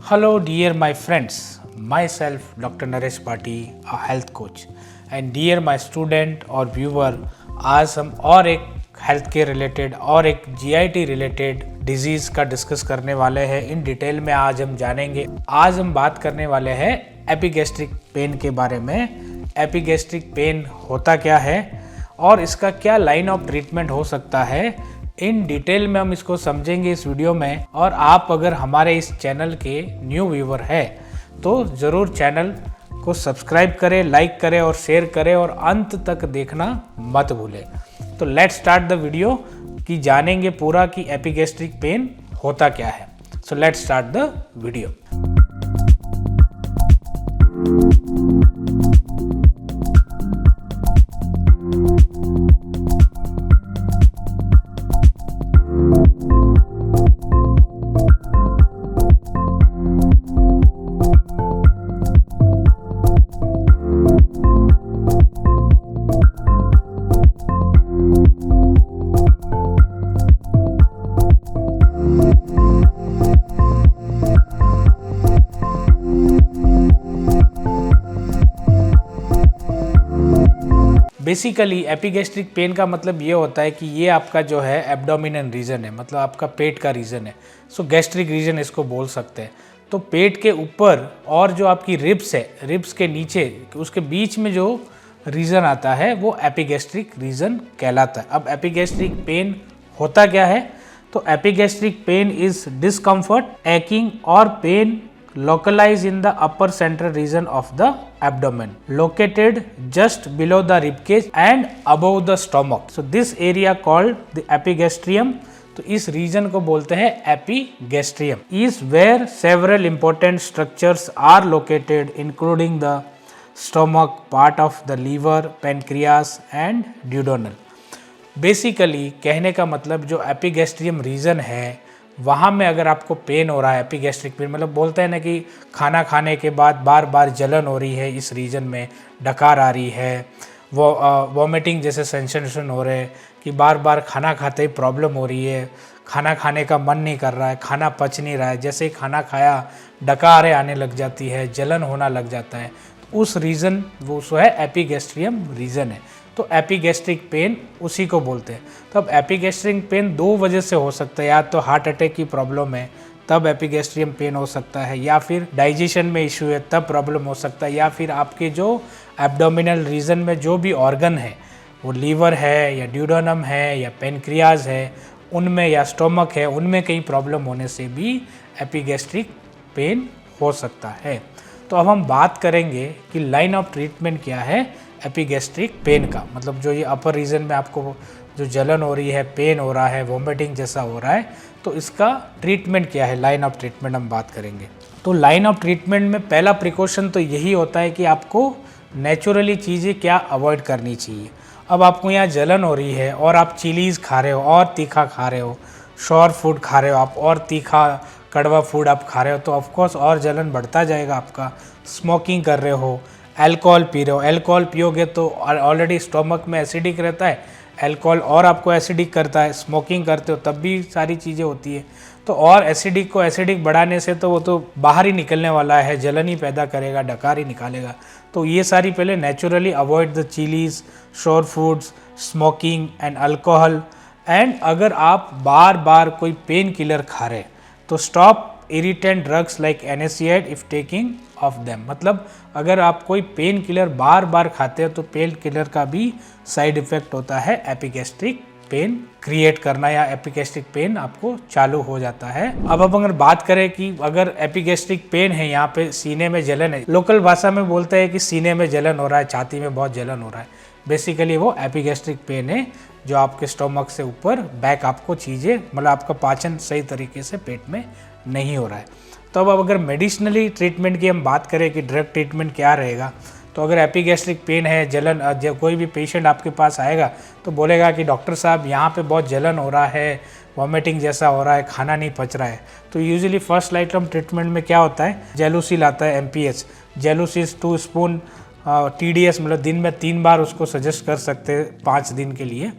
Hello, dear my friends. Myself, Dr. Naresh Pathi, a health coach. And dear my student और viewer, आज हम और एक health care related और एक जीआईटी रिलेटेड डिजीज़ का डिस्कस करने वाले हैं। इन डिटेल में आज हम जानेंगे। आज हम बात करने वाले हैं एपिगैस्ट्रिक पेन के बारे में। एपिगैस्ट्रिक पेन होता क्या है और इसका क्या लाइन ऑफ ट्रीटमेंट हो सकता है, इन डिटेल में हम इसको समझेंगे इस वीडियो में। और आप अगर हमारे इस चैनल के न्यू व्यूवर है तो ज़रूर चैनल को सब्सक्राइब करें, लाइक करें और शेयर करें और अंत तक देखना मत भूलें। तो लेट्स स्टार्ट द वीडियो कि जानेंगे पूरा कि एपिगैस्ट्रिक पेन होता क्या है। So let's start the video. Basically epigastric pain का मतलब ये होता है कि ये आपका जो है एब्डोमिनल रीजन है, मतलब आपका पेट का रीजन है। सो गैस्ट्रिक रीजन इसको बोल सकते हैं। तो पेट के ऊपर और जो आपकी रिब्स है, रिब्स के नीचे, उसके बीच में जो रीजन आता है वो एपिगैस्ट्रिक रीजन कहलाता है। अब एपिगैस्ट्रिक पेन होता क्या है? तो एपिगैस्ट्रिक पेन इज डिस्कम्फर्ट, एक्किंग और pen localized in the upper central region of the abdomen, located just below the rib cage and above the stomach. So this area called the epigastrium. तो इस reason को बोलते हैं epigastrium. is where several important structures are located including the stomach, part of the liver, pancreas and duodenal. Basically कहने का मतलब जो epigastrium region है वहाँ में अगर आपको पेन हो रहा है, एपिगैस्ट्रिक पेन मतलब बोलते हैं ना कि खाना खाने के बाद बार बार जलन हो रही है, इस रीजन में डकार आ रही है, वो वॉमिटिंग जैसे सेंसेशन हो रहे हैं कि बार बार खाना खाते ही प्रॉब्लम हो रही है, खाना खाने का मन नहीं कर रहा है, खाना पच नहीं रहा है, जैसे ही खाना खाया डकारें आने लग जाती है, जलन होना लग जाता है, उस रीज़न वो है एपिगैस्ट्रियम रीजन है। तो एपिगैस्ट्रिक पेन उसी को बोलते हैं। तो अब एपिगैस्ट्रिक पेन दो वजह से हो सकता है, या तो हार्ट अटैक की प्रॉब्लम है तब एपिगैस्ट्रियम पेन हो सकता है, या फिर डाइजेशन में इशू है तब प्रॉब्लम हो सकता है, या फिर आपके जो एब्डोमिनल रीजन में जो भी ऑर्गन है, वो लीवर है या ड्यूडेनम है या पेनक्रियाज है उनमें, या स्टोमक है उनमें कहीं प्रॉब्लम होने से भी एपिगैस्ट्रिक पेन हो सकता है। तो अब हम बात करेंगे कि लाइन ऑफ ट्रीटमेंट क्या है एपिगैस्ट्रिक पेन का। मतलब जो ये अपर रीजन में आपको जो जलन हो रही है, पेन हो रहा है, वॉमिटिंग जैसा हो रहा है, तो इसका ट्रीटमेंट क्या है, लाइन ऑफ ट्रीटमेंट हम बात करेंगे। तो लाइन ऑफ ट्रीटमेंट में पहला प्रिकॉशन तो यही होता है कि आपको नेचुरली चीज़ें क्या अवॉइड करनी चाहिए। अब आपको यहाँ जलन हो रही है और आप चिलीज़ खा रहे हो और तीखा खा रहे हो, शॉर फूड खा रहे हो आप और तीखा कड़वा फूड आप खा रहे हो, तो ऑफकोर्स और जलन बढ़ता जाएगा आपका। स्मोकिंग कर रहे हो, अल्कोहल पी रहे हो, अल्कोहल पियोगे तो ऑलरेडी स्टोमक में एसिडिक रहता है, अल्कोहल और आपको एसिडिक करता है। स्मोकिंग करते हो तब भी सारी चीज़ें होती है, तो और एसिडिक को एसिडिक बढ़ाने से तो वो तो बाहर ही निकलने वाला है, जलन ही पैदा करेगा, डकार ही निकालेगा। तो ये सारी पहले नेचुरली अवॉइड द चिलीज, शोर foods, smoking and alcohol. And अगर आप बार बार कोई पेन किलर खा रहे तो stop irritant drugs like NSAID if taking of them. मतलब अगर आप कोई पेन किलर बार बार खाते हो तो पेन किलर का भी साइड इफेक्ट होता है एपिगैस्ट्रिक पेन क्रिएट करना, या एपिगैस्ट्रिक पेन आपको चालू हो जाता है। अब अगर बात करें कि अगर एपिगैस्ट्रिक पेन है, यहाँ पे सीने में जलन है, लोकल भाषा में बोलते हैं कि सीने में जलन हो रहा है, छाती में बहुत जलन हो रहा है, बेसिकली वो एपिगैस्ट्रिक पेन है जो आपके स्टोमक से ऊपर बैक आपको चीज़ें, मतलब आपका पाचन सही तरीके से पेट में नहीं हो रहा है। तो अब अगर मेडिसिनली ट्रीटमेंट की हम बात करें कि ड्रग ट्रीटमेंट क्या रहेगा, तो अगर एपिगैस्ट्रिक पेन है, जलन, जब कोई भी पेशेंट आपके पास आएगा तो बोलेगा कि डॉक्टर साहब यहाँ पे बहुत जलन हो रहा है, वॉमिटिंग जैसा हो रहा है, खाना नहीं पच रहा है, तो usually first line of treatment में क्या होता है, जेलुसिल आता है, MPH, जेलुसिस 2 स्पून TDS, मतलब दिन में 3 बार उसको सजेस्ट कर सकते हैं 5 दिन के लिए।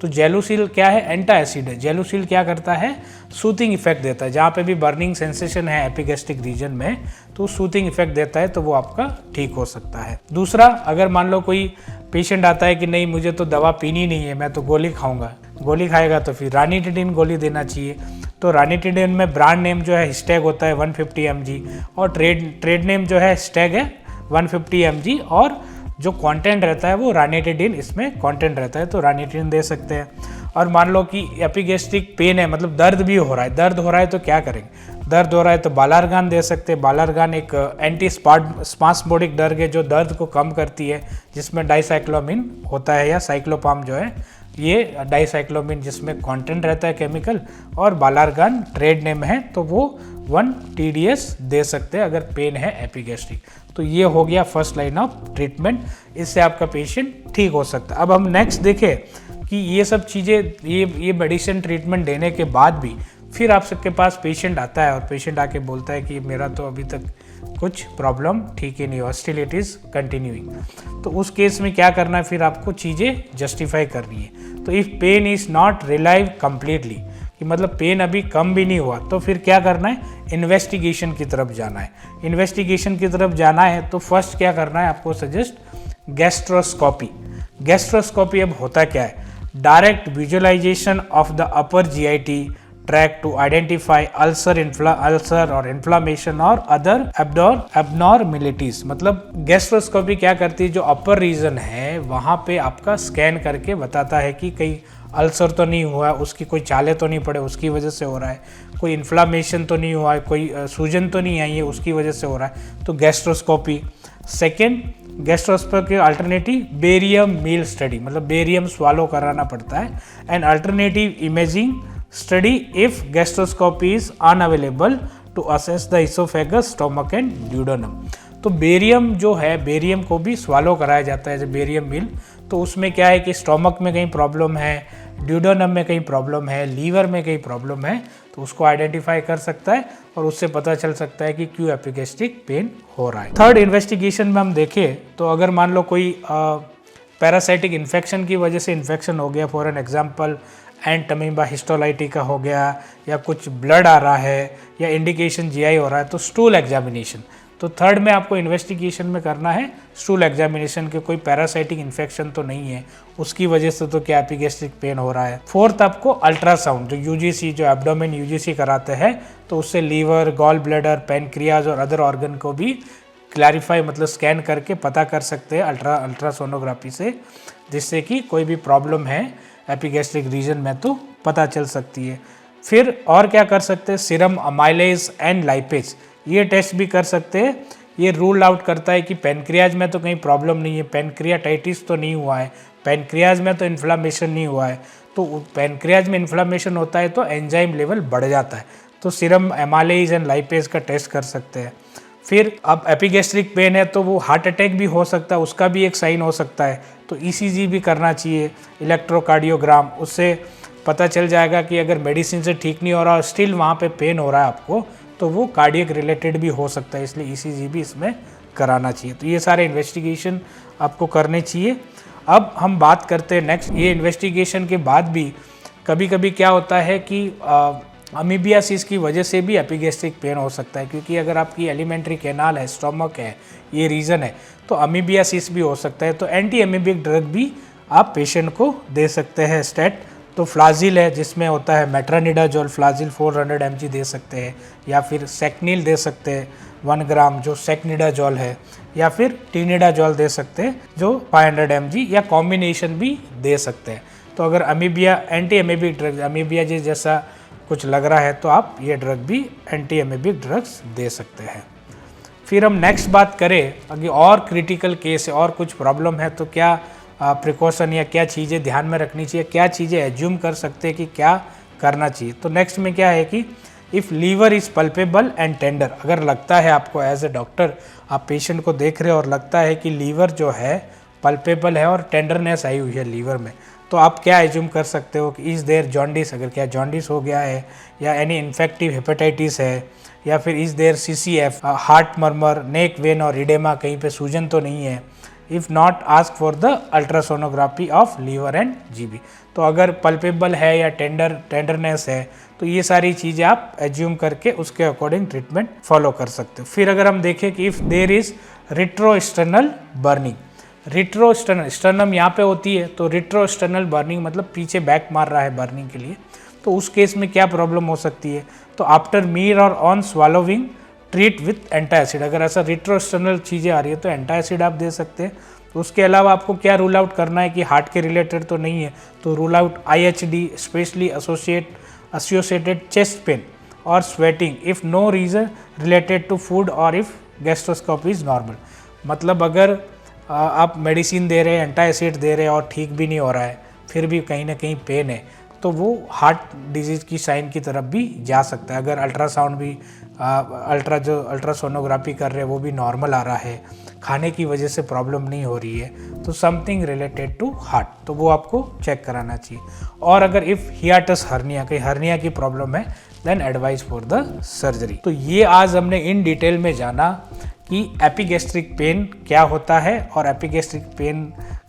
तो जेलुसिल क्या है, एंटा एसिड है। जेलुसिल क्या करता है, सूथिंग इफेक्ट देता है। जहाँ पे भी बर्निंग सेंसेशन है एपिगैस्ट्रिक रीजन में, तो सूथिंग इफेक्ट देता है, तो वो आपका ठीक हो सकता है। दूसरा, अगर मान लो कोई पेशेंट आता है कि नहीं मुझे तो दवा पीनी नहीं है, मैं तो गोली खाऊंगा, गोली खाएगा तो फिर रानिटिडिन गोली देना चाहिए। तो रानिटिडिन में ब्रांड नेम जो है स्टैग होता है 150 mg, और ट्रेड नेम जो है स्टैग है 150 mg, और जो कंटेंट रहता है वो रानिटिडिन इसमें कंटेंट रहता है, तो रानिटिडिन दे सकते हैं। और मान लो कि एपिगैस्ट्रिक पेन है, मतलब दर्द भी हो रहा है, दर्द हो रहा है तो क्या करेंगे, दर्द हो रहा है तो बालारगान दे सकते हैं। बालारगान एक एंटी स्पास्मोडिक ड्रग है जो दर्द को कम करती है, जिसमें डाइसाइक्लोमिन होता है, या साइक्लोपाम जो है ये डाइसाइक्लोमिन जिसमें कंटेंट रहता है केमिकल, और बालारगान ट्रेड नेम है, तो वो 1 TDS दे सकते हैं अगर पेन है एपिगैस्ट्रिक। तो ये हो गया फर्स्ट लाइन ऑफ ट्रीटमेंट, इससे आपका पेशेंट ठीक हो सकता है। अब हम नेक्स्ट देखें कि ये सब चीज़ें, ये मेडिसिन ट्रीटमेंट देने के बाद भी फिर आप सबके पास पेशेंट आता है और पेशेंट आके बोलता है कि मेरा तो अभी तक कुछ प्रॉब्लम ठीक ही नहीं हुआ, स्टिल इट इज़ कंटिन्यूइंग। तो उस केस में क्या करना है, फिर आपको चीज़ें जस्टिफाई करनी है। तो if pain is not relieved completely, कि मतलब पेन अभी कम भी नहीं हुआ, तो फिर क्या करना है, इन्वेस्टिगेशन की तरफ जाना है। इन्वेस्टिगेशन की तरफ जाना है तो फर्स्ट क्या करना है, आपको सजेस्ट गैस्ट्रोस्कोपी। गैस्ट्रोस्कोपी अब होता क्या है, direct visualisation of the upper GIT tract to identify ulcer और inflammation और अदर abnormalities। मतलब गैस्ट्रोस्कोपी क्या करती है, जो अपर रीजन है वहाँ पे आपका स्कैन करके बताता है कि कहीं अल्सर तो नहीं हुआ, उसकी कोई चाले तो नहीं पड़े उसकी वजह से हो रहा है, कोई इन्फ्लामेशन तो नहीं हुआ है, कोई सूजन तो नहीं आई है उसकी वजह से हो रहा है, तो गैस्ट्रोस्कोपी। सेकेंड, गैस्ट्रोस्कोपी के अल्टरनेटिव बेरियम मील स्टडी, मतलब बेरियम स्वालो कराना पड़ता है। And alternative imaging study if gastroscopy is unavailable to assess the oesophagus, stomach and duodenum. तो बेरियम जो है, बेरियम को भी स्वालो कराया जाता है, जैसे बेरियम मिल। तो उसमें क्या है कि स्टोमक में कहीं प्रॉब्लम है, ड्यूडेनम में कहीं प्रॉब्लम है, लीवर में कहीं प्रॉब्लम है, तो उसको आइडेंटिफाई कर सकता है और उससे पता चल सकता है कि क्यों एपिगैस्ट्रिक पेन हो रहा है। थर्ड, इन्वेस्टिगेशन में हम देखें तो अगर मान लो कोई पैरासाइटिक इन्फेक्शन की वजह से इन्फेक्शन हो गया, for an example Entamoeba histolytica हो गया, या कुछ ब्लड आ रहा है, या इंडिकेशन GI हो रहा है, तो स्टूल एग्जामिनेशन। तो थर्ड में आपको इन्वेस्टिगेशन में करना है स्टूल एग्जामिनेशन के कोई पैरासाइटिक इन्फेक्शन तो नहीं है, उसकी वजह से तो क्या एपिगैस्ट्रिक पेन हो रहा है। फोर्थ, आपको अल्ट्रासाउंड, जो UGC, जो एब्डोमेन UGC कराते हैं, तो उससे लीवर, गॉल ब्लैडर, पैनक्रियाज और अदर ऑर्गन को भी क्लैरिफाई, मतलब स्कैन करके पता कर सकते हैं अल्ट्रासोनोग्राफी से, जिससे कि कोई भी प्रॉब्लम है एपिगैस्ट्रिक रीजन में तो पता चल सकती है। फिर और क्या कर सकते हैं, सीरम अमाइलेज एंड लाइपेज, ये टेस्ट भी कर सकते हैं। ये रूल आउट करता है कि पैनक्रियाज में तो कहीं प्रॉब्लम नहीं है, पैनक्रियाटाइटिस तो नहीं हुआ है, पैनक्रियाज में तो इन्फ्लामेशन नहीं हुआ है। तो पैनक्रियाज में इन्फ्लामेशन होता है तो एंजाइम लेवल बढ़ जाता है, तो सीरम अमाइलेज एंड लाइपेज का टेस्ट कर सकते हैं। फिर अब एपिगैस्ट्रिक पेन है तो वो हार्ट अटैक भी हो सकता है, उसका भी एक साइन हो सकता है, तो ECG भी करना चाहिए, इलेक्ट्रोकार्डियोग्राम, उससे पता चल जाएगा कि अगर मेडिसिन से ठीक नहीं हो रहा और स्टिल वहाँ पे पेन हो रहा है आपको, तो वो कार्डियक रिलेटेड भी हो सकता है, इसलिए ECG भी इसमें कराना चाहिए। तो ये सारे इन्वेस्टिगेशन आपको करने चाहिए। अब हम बात करते हैं नेक्स्ट, ये इन्वेस्टिगेशन के बाद भी कभी कभी क्या होता है कि अमीबियासिस की वजह से भी एपिगैस्ट्रिक पेन हो सकता है, क्योंकि अगर आपकी एलिमेंट्री कैनाल है, स्टोमक है, ये रीज़न है, तो अमीबियासिस भी हो सकता है। तो एंटी अमीबिक ड्रग भी आप पेशेंट को दे सकते हैं। स्टेट तो फ्लाजिल है, जिसमें होता है मेट्रानिडाजोल, फ्लाजिल 400 mg दे सकते हैं, या फिर सेक्निल दे सकते हैं 1 ग्राम, जो सेक्निडाजोल है, या फिर टीनिडाजोल दे सकते हैं जो 500 mg, या कॉम्बिनेशन भी दे सकते हैं। तो अगर amoebae, anti amoebic drug, amoebae जैसा कुछ लग रहा है तो आप ये ड्रग भी, एंटी अमीबिक ड्रग्स दे सकते हैं। फिर हम नेक्स्ट बात करें, अगर और क्रिटिकल केस है और कुछ प्रॉब्लम है तो क्या प्रिकॉशन या क्या चीज़ें ध्यान में रखनी चाहिए, क्या चीज़ें एज्यूम कर सकते हैं कि क्या करना चाहिए। तो नेक्स्ट में क्या है कि if liver is palpable and tender, अगर लगता है आपको एज ए डॉक्टर, आप पेशेंट को देख रहे हो और लगता है कि लीवर जो है पल्पेबल है और टेंडरनेस आई हुई है लीवर में, तो आप क्या एज्यूम कर सकते हो कि इज़ देयर जॉन्डिस, अगर क्या जॉन्डिस हो गया है, या एनी इन्फेक्टिव हेपेटाइटिस है, या फिर is there CCF, heart murmur, neck vein और इडेमा, कहीं पे सूजन तो नहीं है, if not ask for the ultrasonography of liver and GB. तो अगर पल्पेबल है या टेंडरनेस है तो ये सारी चीज़ें आप एज्यूम करके उसके अकॉर्डिंग ट्रीटमेंट फॉलो कर सकते हो। फिर अगर हम देखें कि if there is retrosternal burning, retrosternal sternum यहाँ पे होती है, तो रिट्रोस्टर्नल बर्निंग मतलब पीछे बैक मार रहा है बर्निंग के लिए, तो उस केस में क्या प्रॉब्लम हो सकती है? तो आफ्टर मील और ऑन स्वालोविंग ट्रीट विथ एंटासिड। अगर ऐसा रिट्रोस्टर्नल चीज़ें आ रही है तो एंटासिड आप दे सकते हैं। तो उसके अलावा आपको क्या रूल आउट करना है कि हार्ट के रिलेटेड तो नहीं है, तो rule out IHD specially associated chest pain और sweating if no reason related to food और इफ़ गैस्ट्रोस्कोपी इज़ नॉर्मल। मतलब अगर आप मेडिसिन दे रहे हैं, एंटासिड दे रहे हैं और ठीक भी नहीं हो रहा है, फिर भी कहीं ना कहीं पेन है, तो वो हार्ट डिजीज़ की साइन की तरफ भी जा सकता है। अगर अल्ट्रासाउंड भी अल्ट्रासोनोग्राफी कर रहे हैं वो भी नॉर्मल आ रहा है, खाने की वजह से प्रॉब्लम नहीं हो रही है, तो समथिंग रिलेटेड टू हार्ट, तो वो आपको चेक कराना चाहिए। और अगर इफ़ हियाटस हर्निया, कहीं हर्निया की प्रॉब्लम है, then advice for the surgery. तो ये आज हमने इन डिटेल में जाना कि एपिगैस्ट्रिक पेन क्या होता है और एपिगैस्ट्रिक पेन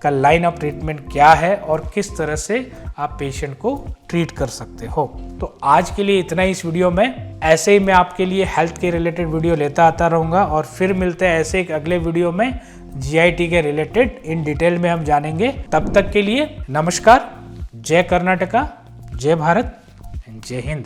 का लाइन ऑफ ट्रीटमेंट क्या है और किस तरह से आप पेशेंट को ट्रीट कर सकते हो। तो आज के लिए इतना ही इस वीडियो में। ऐसे ही मैं आपके लिए हेल्थ के रिलेटेड वीडियो लेता आता रहूँगा और फिर मिलते हैं ऐसे एक अगले वीडियो में GIT के रिलेटेड इन डिटेल में हम जानेंगे। तब तक के लिए नमस्कार, जय कर्नाटका, जय भारत, जय हिंद।